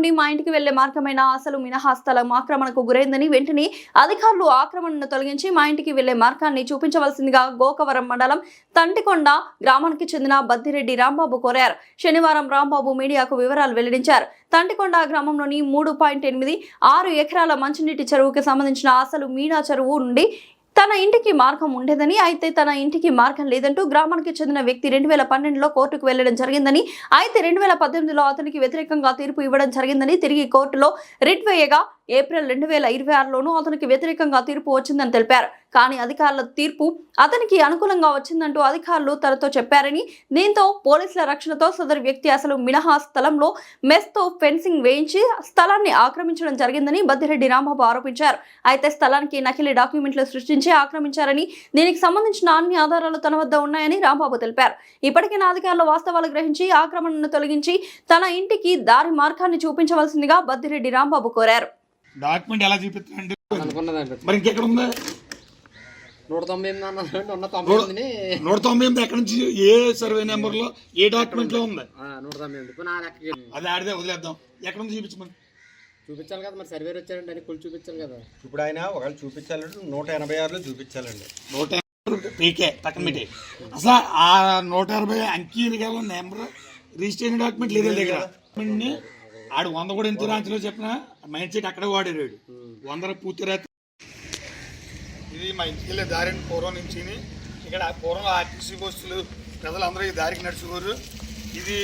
నుండి మా ఇంటికి వెళ్లే మార్గమైన అసలు మినహా స్థలం ఆక్రమణకు గురైందని వెంటనే అధికారులు ఆక్రమణను తొలగించి మా ఇంటికి వెళ్లే మార్గాన్ని చూపించవలసిందిగా గోకవరం మండలం తంటికొండ గ్రామానికి చెందిన బద్దిరెడ్డి రాంబాబు కోరారు. శనివారం రాంబాబు మీడియాకు వివరాలు వెల్లడించారు. తంటికొండ గ్రామంలోని 3.86 ఎకరాల మంచినీటి చెరువుకి సంబంధించిన అసలు మీనా చెరువు నుండి తన ఇంటికి మార్గం ఉండేదని, అయితే తన ఇంటికి మార్గం లేదంటూ గ్రామానికి చెందిన వ్యక్తి 2012లో కోర్టుకు వెళ్లడం జరిగిందని, అయితే 2018లో అతనికి వ్యతిరేకంగా తీర్పు ఇవ్వడం జరిగిందని, తిరిగి కోర్టులో రిట్ వేయగా ఏప్రిల్ 2026లోనూ అతనికి వ్యతిరేకంగా తీర్పు వచ్చిందని తెలిపారు. కానీ అధికారుల తీర్పు అతనికి అనుకూలంగా వచ్చిందంటూ అధికారులు తనతో చెప్పారని, దీంతో పోలీసుల రక్షణతో సదరు వ్యక్తి అసలు మినహా స్థలంలో మెస్తో ఫెన్సింగ్ వేయించి స్థలాన్ని ఆక్రమించడం జరిగిందని బద్దిరెడ్డి రాంబాబు ఆరోపించారు. అయితే స్థలానికి నకిలీ డాక్యుమెంట్లు సృష్టించి ఆక్రమించారని, దీనికి సంబంధించిన అన్ని ఆధారాలు తన వద్ద ఉన్నాయని రాంబాబు తెలిపారు. ఇప్పటికైనా అధికారులు వాస్తవాలు గ్రహించి ఆక్రమణను తొలగించి తన ఇంటికి దారి మార్గాన్ని చూపించవలసిందిగా బద్దిరెడ్డి రాంబాబు కోరారు. డాక్యుమెంట్ ఎలా చూపిస్తారండి? మరి ఇంకెక్కడ ఉంది? 198 ఎక్కడి నుంచి ఏ సర్వే నెంబర్ లో ఏ డాక్యుమెంట్ లో ఉంది? 198 అది ఆడితే వదిలేద్దాం. ఎక్కడ నుంచి చూపించమని చూపించాలి కదా, మరి సర్వేర్ వచ్చారంటే అని కొలు చూపించాలి కదా. ఇప్పుడు ఆయన ఒకవేళ చూపించాలంటే 186లో చూపించాలండి. 180 పీకే పక్కన పెట్టి అసలు ఆ 180 అంకీలు గల నెంబర్ రిజిస్ట్రేషన్ డాక్యుమెంట్ లేదు దగ్గర. ఆడు 100 కూడా ఎంత రాంచిలో చెప్పిన మైండ్ సెట్ అక్కడ వాడాడు. 100 పూర్తి రాత్రి. ఇది మా ఇంటికి వెళ్ళే దారిని పూర్వం నుంచి. ఇక్కడ పూర్వం ఆర్టీసీ బస్సులు ప్రజలందరూ ఈ దారికి నడుచుకోరు. ఇది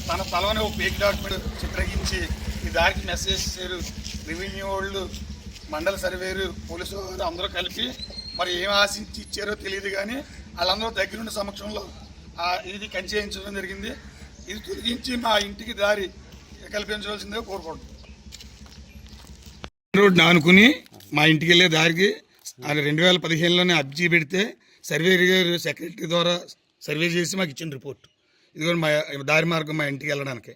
తన స్థలం ఒక ఫేక్ డాక్యుమెంట్ చిత్రగించి ఈ దారికి మెసేజ్ చేశారు. రెవెన్యూ వాళ్ళు, మండల సర్వేరు, పోలీసు వారు అందరూ కలిపి మరి ఏం ఆశించి ఇచ్చారో తెలియదు, కానీ వాళ్ళందరూ దగ్గరుండి సమక్షంలో ఇది కంచేయించడం జరిగింది. ఇది తొలగించి మా ఇంటికి దారి కల్పించవలసిందిగా కోరుకుంటున్నాం. రోడ్డు ఆనుకుని మా ఇంటికి వెళ్ళే దారికి 2015లోనే అర్జీ పెడితే సర్వే గారు సెక్రటరీ ద్వారా సర్వే చేసి మాకు ఇచ్చిన రిపోర్ట్. ఇదిగోండి మా దారి మార్గం మా ఇంటికి వెళ్ళడానికి.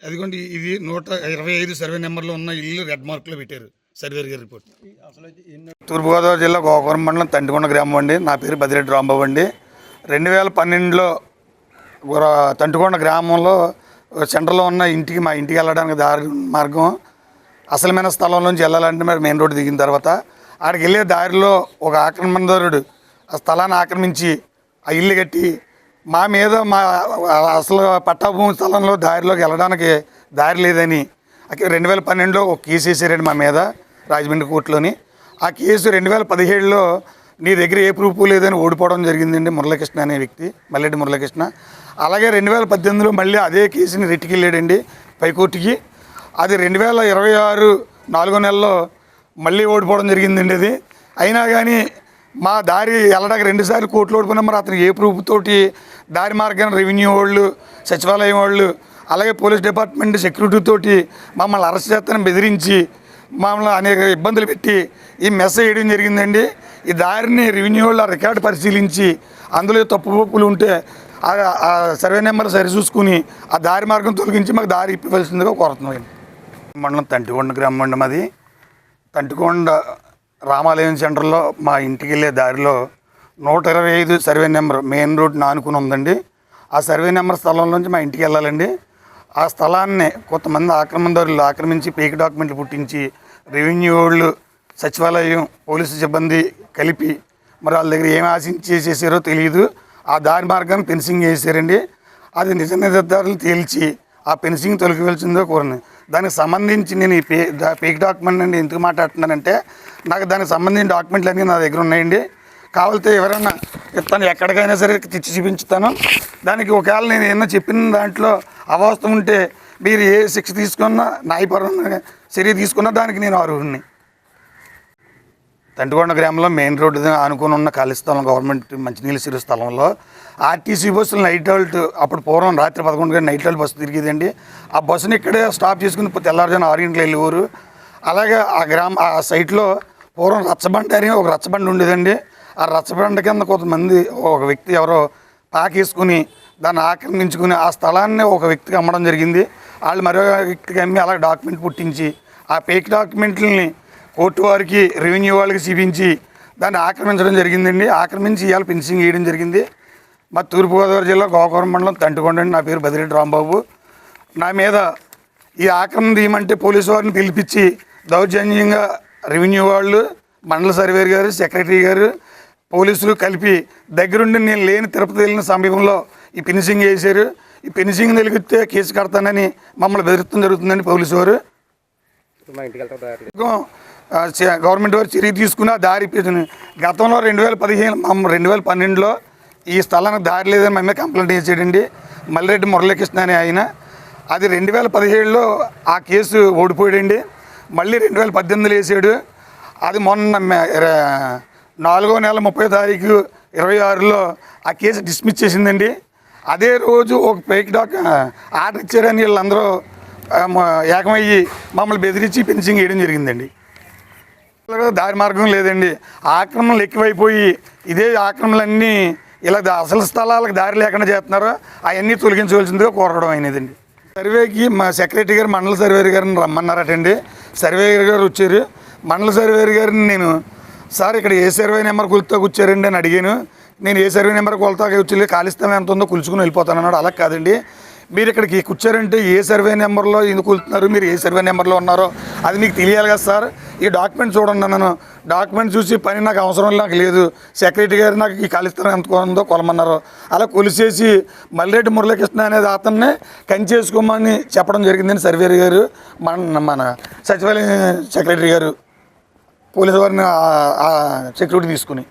అదిగోండి ఇది 125 సర్వే నెంబర్లో ఉన్న ఇల్లు రెడ్ మార్క్లో పెట్టారు సర్వే గారి రిపోర్ట్. తూర్పుగోదావరి జిల్లా గోకవరం మండలం తంటికొండ గ్రామం అండి. నా పేరు బద్దిరెడ్డి రాంబాబు అండి. 2012లో తంటికొండ గ్రామంలో సెంటర్లో ఉన్న ఇంటికి మా ఇంటికి వెళ్ళడానికి దారి మార్గం అసలమైన స్థలం నుంచి వెళ్ళాలంటే మరి మెయిన్ రోడ్డు దిగిన తర్వాత ఆడికి వెళ్ళే దారిలో ఒక ఆక్రమణదారుడు ఆ స్థలాన్ని ఆక్రమించి ఆ ఇల్లు కట్టి మా మీద మా అసలు పట్టాభూమి స్థలంలో దారిలోకి వెళ్ళడానికి దారి లేదని 2012లో ఒక కేసు వేసారండి మా మీద రాజమండ్రి కోర్టులోని. ఆ కేసు 2017లో నీ దగ్గర ఏ ప్రూఫ్ లేదని ఓడిపోవడం జరిగిందండి మురళీకృష్ణ అనే వ్యక్తి, మల్లెడ్డి మురళీకృష్ణ. అలాగే 2018లో మళ్ళీ అదే కేసుని రిట్కి వెళ్ళాడండి పైకోర్టుకి. అది 2026 4వ నెలలో మళ్ళీ ఓడిపోవడం జరిగిందండి. అది అయినా కానీ మా దారి వెళ్ళడానికి 2 సార్లు కోర్టులో ఓడిపోయినా మరి అతను ఏ ప్రూఫ్ తోటి దారి మార్గాన్ని రెవెన్యూ వాళ్ళు, సచివాలయం వాళ్ళు, అలాగే పోలీస్ డిపార్ట్మెంట్ సెక్యూరిటీ తోటి మమ్మల్ని అరెస్ట్ చేస్తానని బెదిరించి మమ్మల్ని అనేక ఇబ్బందులు పెట్టి ఈ మెసేజ్ వేయడం జరిగిందండి. ఈ దారిని రెవెన్యూ వాళ్ళు రికార్డు పరిశీలించి అందులో తప్పులు ఉంటే ఆ సర్వే నెంబర్ సరిచూసుకుని ఆ దారి మార్గం తొలగించి మాకు దారి ఇప్పవలసిందిగా కోరుతున్నాం. మండలం తంటికొండ గ్రామం అండి మాది. తంటికొండ రామాలయం సెంటర్లో మా ఇంటికి వెళ్ళే దారిలో 125 సర్వే నెంబర్ మెయిన్ రోడ్ ఆనుకుని ఉందండి. ఆ సర్వే నెంబర్ స్థలం నుంచి మా ఇంటికి వెళ్ళాలండి. ఆ స్థలాన్ని కొంతమంది ఆక్రమణదారులు ఆక్రమించి ఫేక్ డాక్యుమెంట్లు పుట్టించి రెవెన్యూ వాళ్ళు, సచివాలయం, పోలీసు సిబ్బంది కలిపి మరి వాళ్ళ దగ్గర ఏం ఆశించి చేసారో తెలియదు. ఆ దారి మార్గాన్ని ఫెన్సింగ్ చేశారండి. అది నిజ నిర్ధారాలు తేల్చి ఆ ఫెన్సింగ్ తొలగివలసిందో కోరండి. దానికి సంబంధించి నేను ఈ ఫేక్ డాక్యుమెంట్ అండి ఎందుకు మాట్లాడుతున్నానంటే నాకు దానికి సంబంధించిన డాక్యుమెంట్లు అన్నీ నా దగ్గర ఉన్నాయండి. కావాలితే ఎవరైనా ఇస్తాను, ఎక్కడికైనా సరే తెచ్చి చూపించుతాను. దానికి ఒకవేళ నేను ఏమన్నా చెప్పిన దాంట్లో అవాస్తవం ఉంటే మీరు ఏ శిక్ష తీసుకున్నా, న్యాయపరమైన చర్య తీసుకున్నా దానికి నేను అర్హుడిని. తంటికొండ గ్రామంలో మెయిన్ రోడ్డు ఆనుకుని ఉన్న ఖాళీ స్థలం గవర్నమెంట్ మంచినీళ్ళ సిరు స్థలంలో ఆర్టీసీ బస్సులు నైట్ అవుట్, అప్పుడు పూర్వం రాత్రి 11 గంటల నైట్ అవుట్ బస్సు తిరిగేదండి. ఆ బస్సుని ఇక్కడే స్టాప్ చేసుకుని తెల్లారుజామున 6 గంటలు వెళ్ళేవారు. అలాగే ఆ సైట్లో పూర్వం రచ్చబండి అని ఒక రచ్చబండి ఉండేదండి. ఆ రచ్చబండి కింద కొంతమంది ఒక వ్యక్తి ఎవరో పాకేసుకుని దాన్ని ఆక్రమించుకుని ఆ స్థలాన్ని ఒక వ్యక్తికి అమ్మడం జరిగింది. వాళ్ళు మరో వ్యక్తికి అమ్మి అలా డాక్యుమెంట్ పుట్టించి ఆ ఫేక్ డాక్యుమెంట్లని కోర్టు వారికి, రెవెన్యూ వాళ్ళకి చూపించి దాన్ని ఆక్రమించడం జరిగిందండి. ఆక్రమించి ఇవాళ ఫెన్సింగ్ వేయడం జరిగింది. మా తూర్పుగోదావరి జిల్లా గోకవరం మండలం తంటికొండ అండి. నా పేరు బద్దిరెడ్డి రాంబాబు. నా మీద ఈ ఆక్రమణ తీయమంటే పోలీసు వారిని పిలిపించి దౌర్జన్యంగా రెవెన్యూ వాళ్ళు, మండల సర్వేర్ గారు, సెక్రటరీ గారు, పోలీసులు కలిపి దగ్గరుండి నేను లేని తిరుపతి వెళ్ళిన సమయంలో ఈ ఫినిషింగ్ చేశారు. ఈ ఫినిషింగ్ తెలిగితే కేసు కడతానని మమ్మల్ని బెదిరితం జరుగుతుందని పోలీసు వారు. గవర్నమెంట్ వారు చర్య తీసుకుని ఆ దారి గతంలో 2012లో ఈ స్థలానికి దారి లేదని మేమే కంప్లైంట్ చేసాడండి మల్లిరెడ్డి మురళీకృష్ణ అనే ఆయన. అది 2017లో ఆ కేసు ఓడిపోయాడండి. మళ్ళీ 2018లో వేసాడు. అది మొన్న 4వ నెల 30వ తారీఖు 26లో ఆ కేసు డిస్మిస్ చేసిందండి. అదే రోజు ఒక ఫేక్ ఆర్డర్ ఇచ్చారని వీళ్ళందరూ ఏకమయ్యి మమ్మల్ని బెదిరించి ఫినిషింగ్ వేయడం జరిగిందండి. దారి మార్గం లేదండి. ఆక్రమణలు ఎక్కువైపోయి ఇదే ఆక్రమణలన్నీ ఇలా అసలు స్థలాలకు దారి లేకుండా చేస్తున్నారో అవన్నీ తొలగించవలసిందిగా కోరడం అయినదండి. సర్వేకి మా సెక్రటరీ గారు మండల సర్వేర్ గారిని రమ్మన్నారటండి. సర్వేయర్ గారు వచ్చారు. మండల సర్వేర్ గారిని నేను సార్ ఇక్కడ ఏ సర్వే నెంబర్ కొలుతా కూర్చారండి అని అడిగాను. నేను ఏ సర్వే నెంబర్ కొలతాగా వచ్చి ఖాళీ స్థలం ఎంత ఉందో కొలుచుకుని వెళ్ళిపోతాను అన్నాడు. అలా కాదండి, మీరు ఇక్కడికి కూర్చారంటే ఏ సర్వే నెంబర్లో ఎందుకు కొలుతున్నారు, మీరు ఏ సర్వే నెంబర్లో ఉన్నారో అది మీకు తెలియాలి కదా సార్. ఈ డాక్యుమెంట్ చూడండి అన్నాను. డాక్యుమెంట్ చూసి పని నాకు అవసరం నాకు లేదు, సెక్రటరీ గారు నాకు ఈ ఖాళీ స్థలం ఎంత ఉందో కొలమన్నారు. అలా కొలిసేసి మల్లిరెడ్డి మురళీకృష్ణ అనేది అతన్ని కంచేసుకోమని చెప్పడం జరిగిందని సర్వేర్ గారు, మన సచివాలయం సెక్రటరీ గారు పోలీసు వారిని సెక్యూరిటీ తీసుకుని